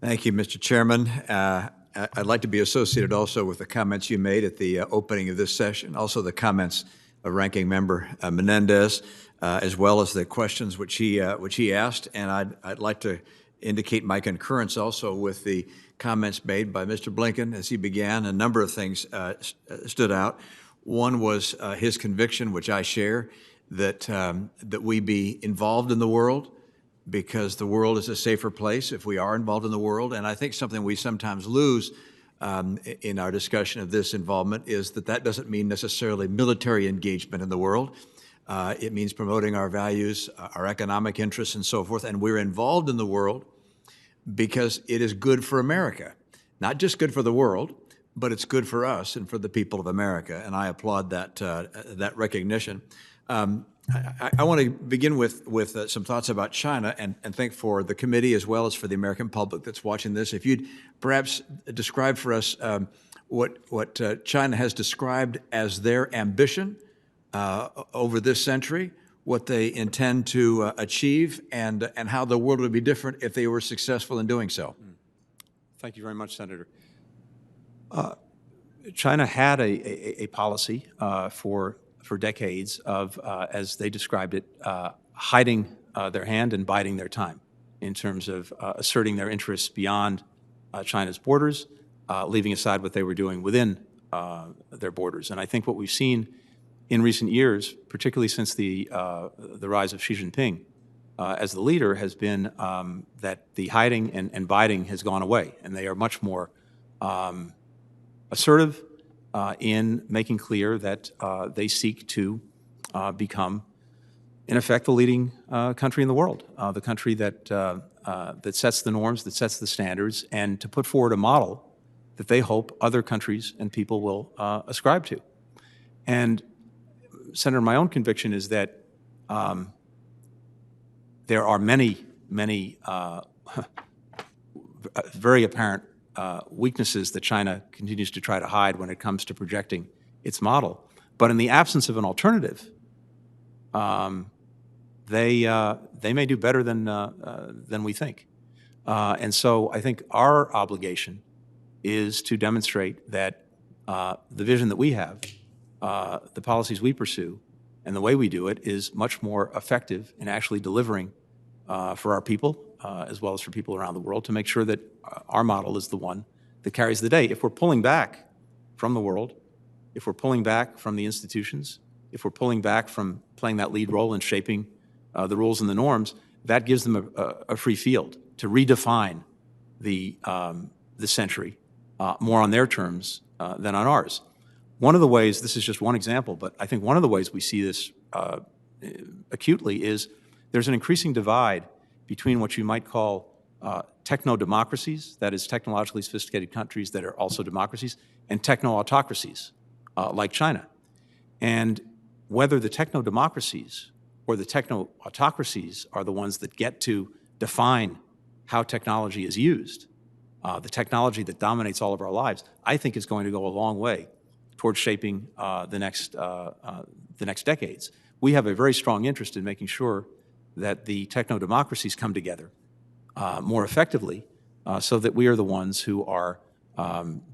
Thank you, Mr. Chairman. I'd like to be associated also with the comments you made at the opening of this session, also the comments of Ranking Member Menendez, as well as the questions which he asked. And I'd like to indicate my concurrence also with the comments made by Mr. Blinken as he began. A number of things stood out. One was his conviction, which I share, that we be involved in the world, because the world is a safer place if we are involved in the world. And I think something we sometimes lose in our discussion of this involvement is that doesn't mean necessarily military engagement in the world. It means promoting our values, our economic interests, and so forth. And we're involved in the world because it is good for America. Not just good for the world, but it's good for us and for the people of America. And I applaud that recognition. I want to begin with some thoughts about China and think for the committee as well as for the American public that's watching this. If you'd perhaps describe for us what China has described as their ambition over this century, what they intend to achieve, and how the world would be different if they were successful in doing so. Thank you very much, Senator. China had a policy for decades of, as they described it, hiding their hand and biding their time in terms of asserting their interests beyond China's borders, leaving aside what they were doing within their borders. And I think what we've seen in recent years, particularly since the rise of Xi Jinping as the leader, has been that the hiding and biding has gone away, and they are much more assertive in making clear that they seek to become, in effect, the leading country in the world, the country that sets the norms, that sets the standards, and to put forward a model that they hope other countries and people will ascribe to. And, Senator, my own conviction is that there are many very apparent weaknesses that China continues to try to hide when it comes to projecting its model. But in the absence of an alternative, they may do better than we think. And so I think our obligation is to demonstrate that the vision that we have, the policies we pursue, and the way we do it is much more effective in actually delivering for our people, as well as for people around the world, to make sure that our model is the one that carries the day. If we're pulling back from the world, if we're pulling back from the institutions, if we're pulling back from playing that lead role in shaping the rules and the norms, that gives them a free field to redefine the century more on their terms than on ours. One of the ways, this is just one example, but I think one of the ways we see this acutely is there's an increasing divide between what you might call techno-democracies, that is technologically sophisticated countries that are also democracies, and techno-autocracies like China. And whether the techno-democracies or the techno-autocracies are the ones that get to define how technology is used, the technology that dominates all of our lives, I think is going to go a long way towards shaping the next decades. We have a very strong interest in making sure that the techno-democracies come together more effectively so that we are the ones who are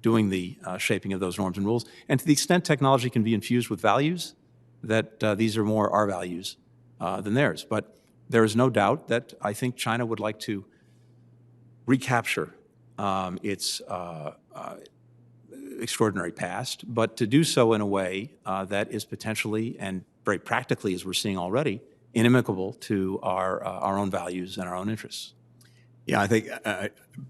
doing the shaping of those norms and rules. And to the extent technology can be infused with values, that these are more our values than theirs. But there is no doubt that I think China would like to recapture its extraordinary past, but to do so in a way that is potentially and very practically, as we're seeing already, inimical to our own values and our own interests. Yeah, I think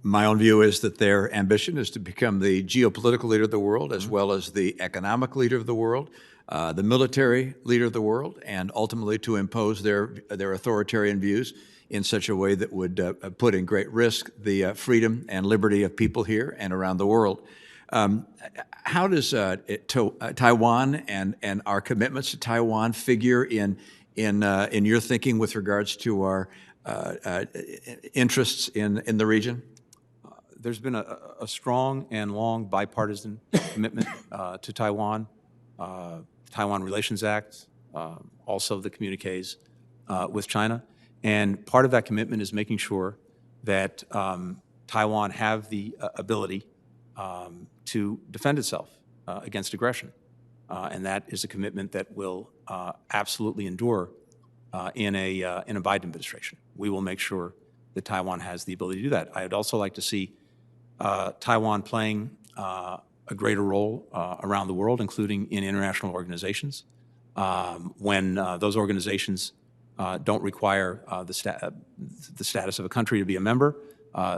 my own view is that their ambition is to become the geopolitical leader of the world, as well as the economic leader of the world, the military leader of the world, and ultimately to impose their authoritarian views in such a way that would put in great risk the freedom and liberty of people here and around the world. How does Taiwan and our commitments to Taiwan figure in your thinking with regards to our interests in the region? There's been a strong and long bipartisan commitment to Taiwan, Taiwan Relations Act, also the communiques with China. And part of that commitment is making sure that Taiwan have the ability to defend itself against aggression. And that is a commitment that will absolutely endure in a Biden administration. We will make sure that Taiwan has the ability to do that. I'd also like to see Taiwan playing a greater role around the world, including in international organizations. When those organizations don't require the status of a country to be a member,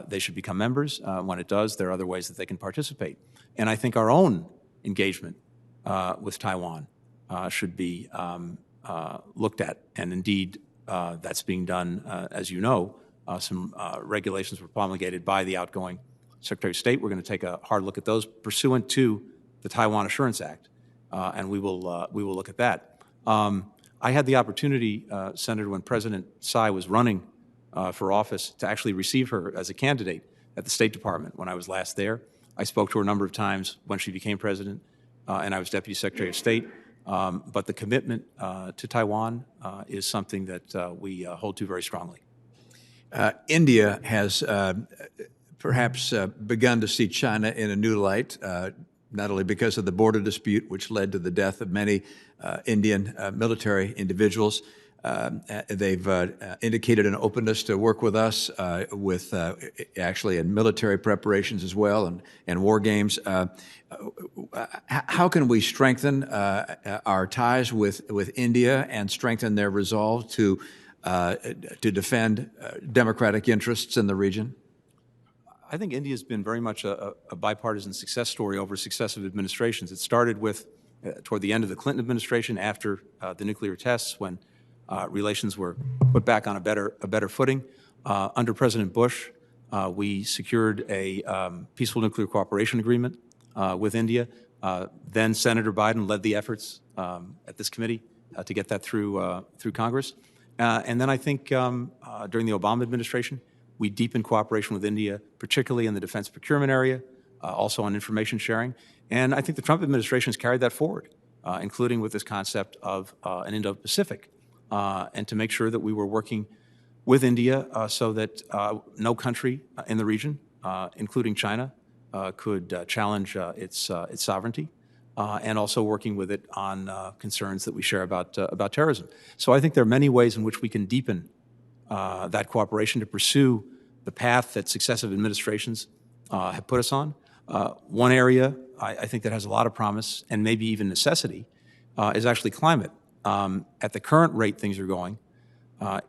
they should become members. When it does, there are other ways that they can participate. And I think our own engagement with Taiwan should be looked at. And indeed, that's being done, as you know. Some regulations were promulgated by the outgoing Secretary of State. We're going to take a hard look at those pursuant to the Taiwan Assurance Act, and we will look at that. I had the opportunity, Senator, when President Tsai was running for office, to actually receive her as a candidate at the State Department when I was last there. I spoke to her a number of times when she became president, and I was Deputy Secretary of State. But the commitment to Taiwan is something that we hold to very strongly. India has perhaps begun to see China in a new light, not only because of the border dispute, which led to the death of many Indian military individuals. They've indicated an openness to work with us with actually in military preparations as well and war games. How can we strengthen our ties with India and strengthen their resolve to defend democratic interests in the region? I think India has been very much a bipartisan success story over successive administrations. It started with, toward the end of the Clinton administration, after the nuclear tests, when relations were put back on a better footing. Under President Bush, we secured a peaceful nuclear cooperation agreement with India. Then Senator Biden led the efforts at this committee to get that through Congress. And then I think during the Obama administration, we deepened cooperation with India, particularly in the defense procurement area, also on information sharing. And I think the Trump administration has carried that forward, including with this concept of an Indo-Pacific, and to make sure that we were working with India so that no country in the region, including China, could challenge its sovereignty, and also working with it on concerns that we share about terrorism. So I think there are many ways in which we can deepen that cooperation to pursue the path that successive administrations have put us on. One area I think that has a lot of promise and maybe even necessity is actually climate. At the current rate things are going,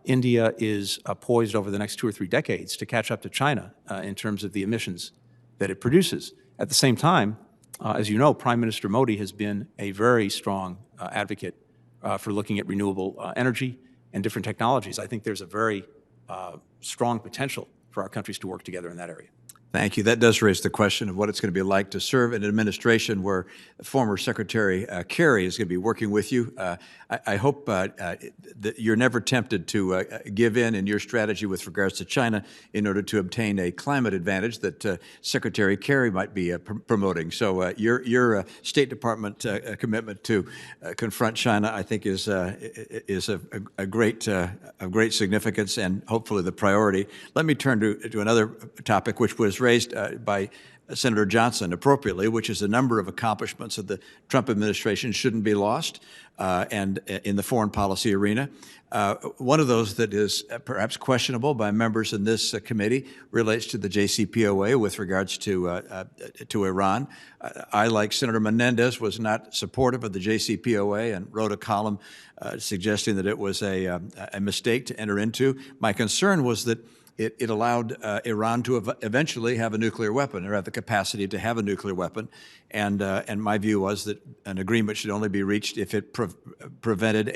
India is poised over the next 2 or 3 decades to catch up to China in terms of the emissions that it produces. At the same time, as you know, Prime Minister Modi has been a very strong advocate for looking at renewable energy and different technologies. I think there's a very strong potential for our countries to work together in that area. Thank you. That does raise the question of what it's going to be like to serve in an administration where former Secretary Kerry is going to be working with you. I hope that you're never tempted to give in your strategy with regards to China in order to obtain a climate advantage that Secretary Kerry might be promoting. So your State Department commitment to confront China, I think, is a great significance and hopefully the priority. Let me turn to another topic, which was raised by Senator Johnson appropriately, which is a number of accomplishments of the Trump administration shouldn't be lost, and in the foreign policy arena. One of those that is perhaps questionable by members in this committee relates to the JCPOA with regards to Iran. I, like Senator Menendez, was not supportive of the JCPOA and wrote a column suggesting that it was a mistake to enter into. My concern was that it allowed Iran to eventually have a nuclear weapon, or have the capacity to have a nuclear weapon. And my view was that an agreement should only be reached if it prevented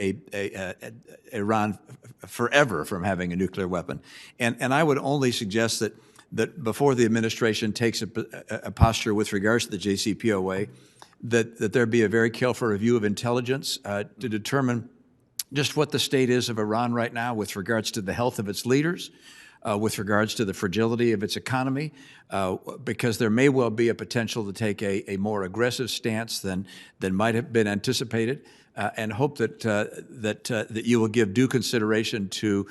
Iran forever from having a nuclear weapon. And I would only suggest that before the administration takes a posture with regards to the JCPOA, that there be a very careful review of intelligence to determine just what the state is of Iran right now with regards to the health of its leaders, with regards to the fragility of its economy, because there may well be a potential to take a more aggressive stance than might have been anticipated, and hope that you will give due consideration to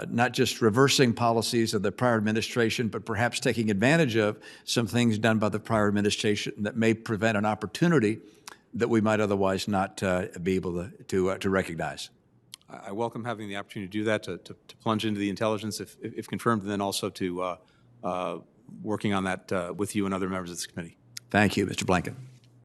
not just reversing policies of the prior administration, but perhaps taking advantage of some things done by the prior administration that may prevent an opportunity that we might otherwise not be able to recognize. I welcome having the opportunity to do that, to plunge into the intelligence if confirmed, and then also to working on that with you and other members of this committee. Thank you, Mr. Blinken.